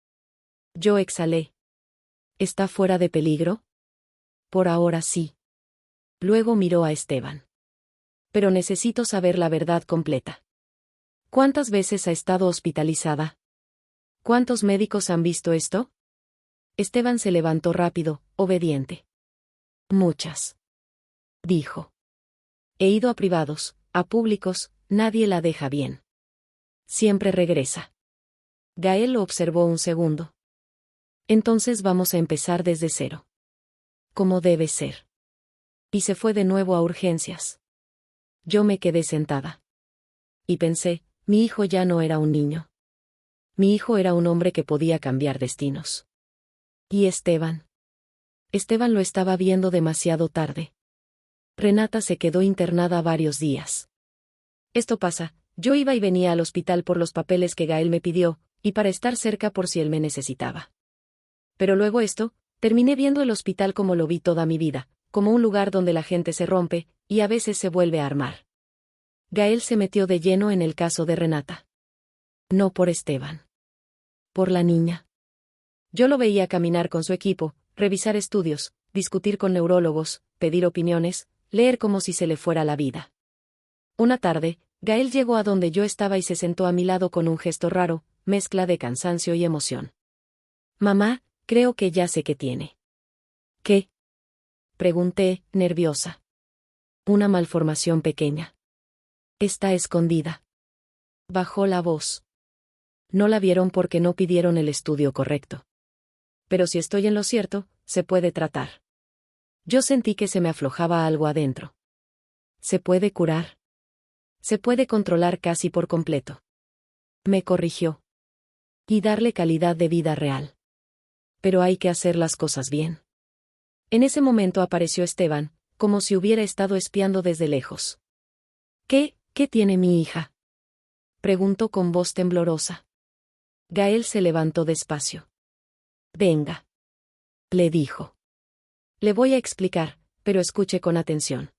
Yo exhalé. ¿Está fuera de peligro? Por ahora sí. Luego miró a Esteban. Pero necesito saber la verdad completa. ¿Cuántas veces ha estado hospitalizada? ¿Cuántos médicos han visto esto? Esteban se levantó rápido, obediente. Muchas. Dijo. He ido a privados, a públicos, nadie la deja bien. Siempre regresa. Gael lo observó un segundo. Entonces vamos a empezar desde cero. Como debe ser. Y se fue de nuevo a urgencias. Yo me quedé sentada. Y pensé, mi hijo ya no era un niño. Mi hijo era un hombre que podía cambiar destinos. ¿Y Esteban? Esteban lo estaba viendo demasiado tarde. Renata se quedó internada varios días. Esto pasa, yo iba y venía al hospital por los papeles que Gael me pidió, y para estar cerca por si él me necesitaba. Pero luego esto, terminé viendo el hospital como lo vi toda mi vida, como un lugar donde la gente se rompe, y a veces se vuelve a armar. Gael se metió de lleno en el caso de Renata. No por Esteban. Por la niña. Yo lo veía caminar con su equipo, revisar estudios, discutir con neurólogos, pedir opiniones, leer como si se le fuera la vida. Una tarde, Gael llegó a donde yo estaba y se sentó a mi lado con un gesto raro, mezcla de cansancio y emoción. Mamá, creo que ya sé qué tiene. ¿Qué? Pregunté, nerviosa. Una malformación pequeña. Está escondida. Bajó la voz. No la vieron porque no pidieron el estudio correcto. Pero si estoy en lo cierto, se puede tratar. Yo sentí que se me aflojaba algo adentro. ¿Se puede curar? Se puede controlar casi por completo. Me corrigió. Y darle calidad de vida real. Pero hay que hacer las cosas bien. En ese momento apareció Esteban, como si hubiera estado espiando desde lejos. ¿Qué tiene mi hija? Preguntó con voz temblorosa. Gael se levantó despacio. Venga. Le dijo. Le voy a explicar, pero escuche con atención.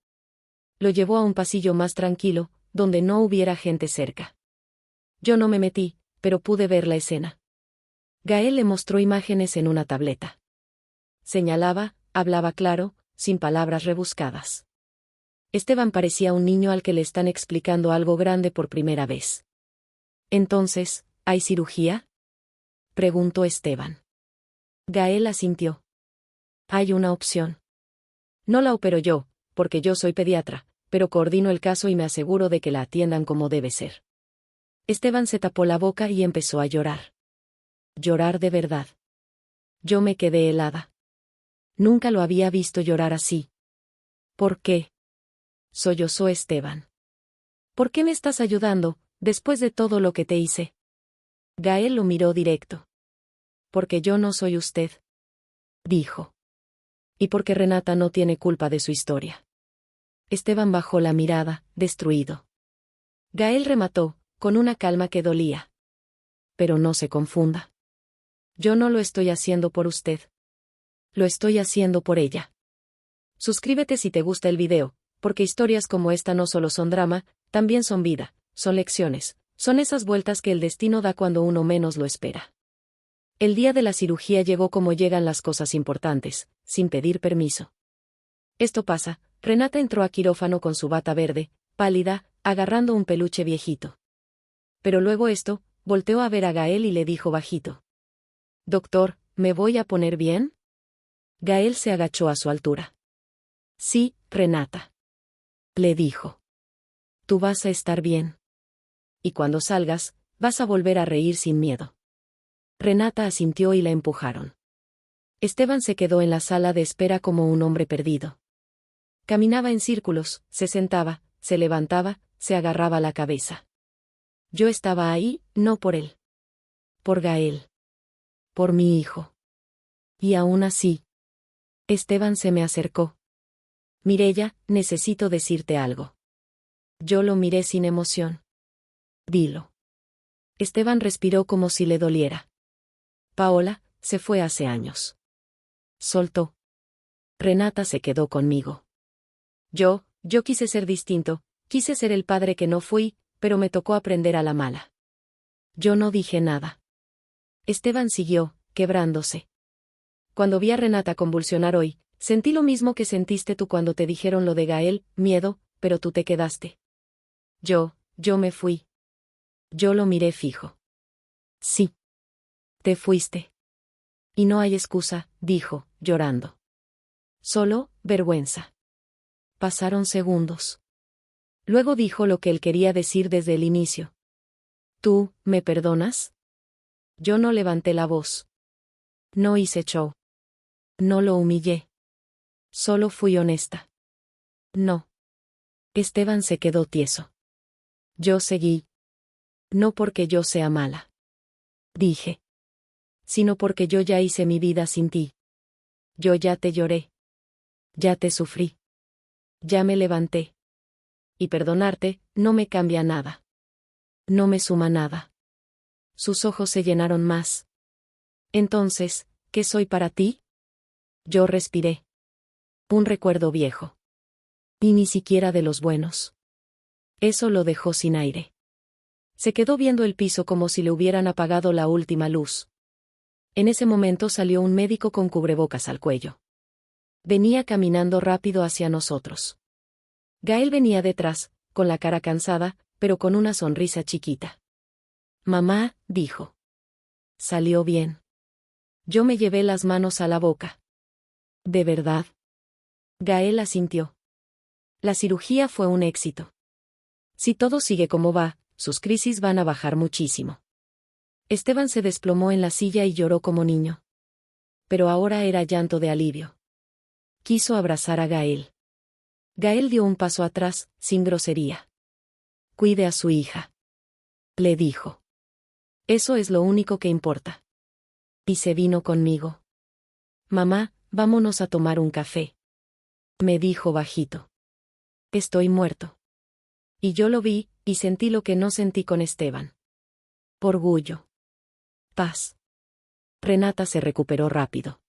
Lo llevó a un pasillo más tranquilo, donde no hubiera gente cerca. Yo no me metí, pero pude ver la escena. Gael le mostró imágenes en una tableta. Señalaba, hablaba claro, sin palabras rebuscadas. Esteban parecía un niño al que le están explicando algo grande por primera vez. Entonces, ¿hay cirugía? Preguntó Esteban. Gael asintió. Hay una opción. No la opero yo, porque yo soy pediatra, pero coordino el caso y me aseguro de que la atiendan como debe ser. Esteban se tapó la boca y empezó a llorar. Llorar de verdad. Yo me quedé helada. Nunca lo había visto llorar así. ¿Por qué? Sollozó Esteban. ¿Por qué me estás ayudando, después de todo lo que te hice? Gael lo miró directo. Porque yo no soy usted. Dijo. Y porque Renata no tiene culpa de su historia. Esteban bajó la mirada, destruido. Gael remató, con una calma que dolía. Pero no se confunda. Yo no lo estoy haciendo por usted. Lo estoy haciendo por ella. Suscríbete si te gusta el video, porque historias como esta no solo son drama, también son vida, son lecciones, son esas vueltas que el destino da cuando uno menos lo espera. El día de la cirugía llegó como llegan las cosas importantes, sin pedir permiso. Esto pasa, Renata entró a quirófano con su bata verde, pálida, agarrando un peluche viejito. Pero luego volteó a ver a Gael y le dijo bajito: «Doctor, ¿me voy a poner bien?». Gael se agachó a su altura. «Sí, Renata», le dijo. «Tú vas a estar bien. Y cuando salgas, vas a volver a reír sin miedo». Renata asintió y la empujaron. Esteban se quedó en la sala de espera como un hombre perdido. Caminaba en círculos, se sentaba, se levantaba, se agarraba la cabeza. Yo estaba ahí, no por él. Por Gael. Por mi hijo. Y aún así. Esteban se me acercó. «Mireya, necesito decirte algo». Yo lo miré sin emoción. «Dilo». Esteban respiró como si le doliera. «Paola, se fue hace años». Soltó. Renata se quedó conmigo. Yo quise ser distinto, quise ser el padre que no fui, pero me tocó aprender a la mala. Yo no dije nada. Esteban siguió, quebrándose. «Cuando vi a Renata convulsionar hoy, sentí lo mismo que sentiste tú cuando te dijeron lo de Gael, miedo, pero tú te quedaste». Yo me fui. Yo lo miré fijo. «Sí. Te fuiste. Y no hay excusa», dijo, llorando. «Solo, vergüenza». Pasaron segundos. Luego dijo lo que él quería decir desde el inicio. «¿Tú, me perdonas?». Yo no levanté la voz. No hice show. No lo humillé. Solo fui honesta. «No». Esteban se quedó tieso. Yo seguí. «No porque yo sea mala», dije. «Sino porque yo ya hice mi vida sin ti. Yo ya te lloré. Ya te sufrí. Ya me levanté. Y perdonarte, no me cambia nada. No me suma nada». Sus ojos se llenaron más. «Entonces, ¿qué soy para ti?». Yo respiré. Un recuerdo viejo. Y ni siquiera de los buenos. Eso lo dejó sin aire. Se quedó viendo el piso como si le hubieran apagado la última luz. En ese momento salió un médico con cubrebocas al cuello. Venía caminando rápido hacia nosotros. Gael venía detrás, con la cara cansada, pero con una sonrisa chiquita. «Mamá», dijo. «Salió bien». Yo me llevé las manos a la boca. «¿De verdad?». Gael asintió. La cirugía fue un éxito. Si todo sigue como va, sus crisis van a bajar muchísimo. Esteban se desplomó en la silla y lloró como niño. Pero ahora era llanto de alivio. Quiso abrazar a Gael. Gael dio un paso atrás, sin grosería. «Cuide a su hija», le dijo. «Eso es lo único que importa». Y se vino conmigo. «Mamá, vámonos a tomar un café», me dijo bajito. «Estoy muerto». Y yo lo vi, y sentí lo que no sentí con Esteban. Orgullo. Paz. Renata se recuperó rápido.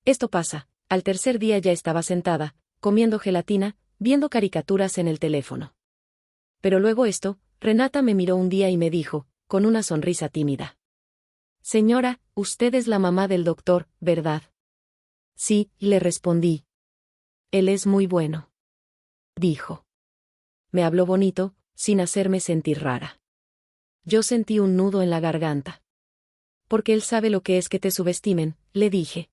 Esto pasa, al tercer día ya estaba sentada, comiendo gelatina, viendo caricaturas en el teléfono. Pero luego Renata me miró un día y me dijo, con una sonrisa tímida: «Señora, usted es la mamá del doctor, ¿verdad?». «Sí», le respondí. «Él es muy bueno», dijo. Me habló bonito, sin hacerme sentir rara. Yo sentí un nudo en la garganta. «Porque él sabe lo que es que te subestimen», le dije.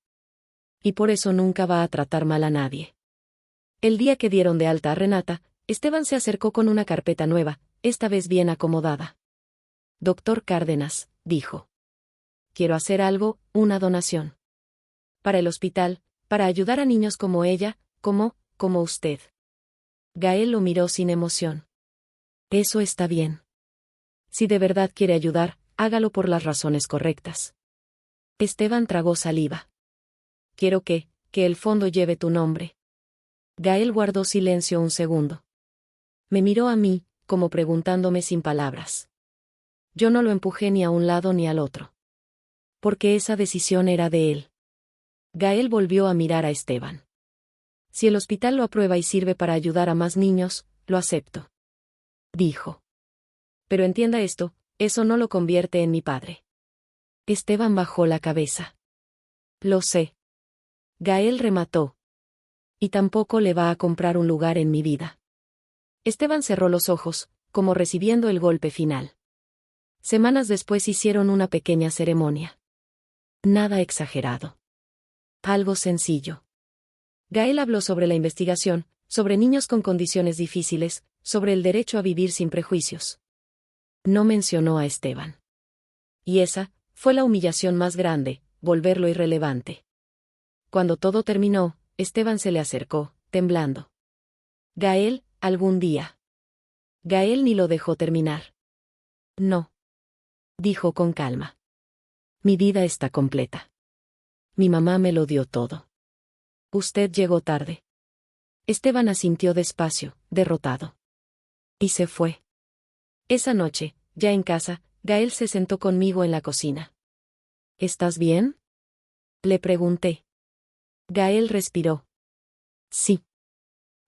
«Y por eso nunca va a tratar mal a nadie». El día que dieron de alta a Renata, Esteban se acercó con una carpeta nueva, esta vez bien acomodada. «Doctor Cárdenas», dijo. «Quiero hacer algo, una donación. Para el hospital, para ayudar a niños como ella, como usted». Gael lo miró sin emoción. «Eso está bien. Si de verdad quiere ayudar, hágalo por las razones correctas». Esteban tragó saliva. «Quiero que el fondo lleve tu nombre». Gael guardó silencio un segundo. Me miró a mí, como preguntándome sin palabras. Yo no lo empujé ni a un lado ni al otro. Porque esa decisión era de él. Gael volvió a mirar a Esteban. Si el hospital lo aprueba y sirve para ayudar a más niños, lo acepto. Dijo. Pero entienda esto, eso no lo convierte en mi padre. Esteban bajó la cabeza. Lo sé. Gael remató. Y tampoco le va a comprar un lugar en mi vida. Esteban cerró los ojos, como recibiendo el golpe final. Semanas después hicieron una pequeña ceremonia. Nada exagerado. Algo sencillo. Gael habló sobre la investigación, sobre niños con condiciones difíciles, sobre el derecho a vivir sin prejuicios. No mencionó a Esteban. Y esa fue la humillación más grande, volverlo irrelevante. Cuando todo terminó, Esteban se le acercó, temblando. Gael, algún día. Gael ni lo dejó terminar. No. Dijo con calma. Mi vida está completa. Mi mamá me lo dio todo. Usted llegó tarde. Esteban asintió despacio, derrotado. Y se fue. Esa noche, ya en casa, Gael se sentó conmigo en la cocina. ¿Estás bien? Le pregunté. Gael respiró. Sí.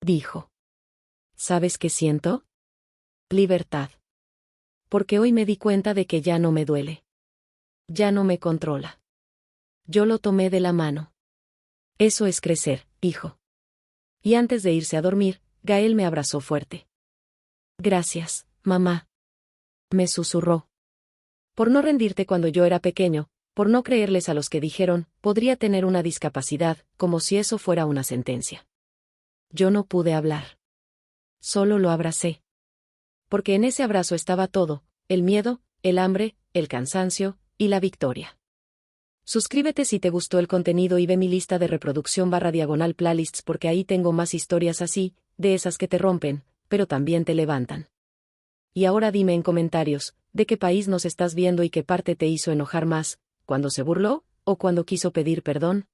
Dijo. ¿Sabes qué siento? Libertad. Porque hoy me di cuenta de que ya no me duele. Ya no me controla. Yo lo tomé de la mano. Eso es crecer, hijo. Y antes de irse a dormir, Gael me abrazó fuerte. Gracias, mamá. Me susurró. Por no rendirte cuando yo era pequeño, por no creerles a los que dijeron, podría tener una discapacidad, como si eso fuera una sentencia. Yo no pude hablar. Solo lo abracé. Porque en ese abrazo estaba todo, el miedo, el hambre, el cansancio, y la victoria. Suscríbete si te gustó el contenido y ve mi lista de reproducción /diagonal playlists porque ahí tengo más historias así, de esas que te rompen, pero también te levantan. Y ahora dime en comentarios, ¿de qué país nos estás viendo y qué parte te hizo enojar más, cuando se burló, o cuando quiso pedir perdón?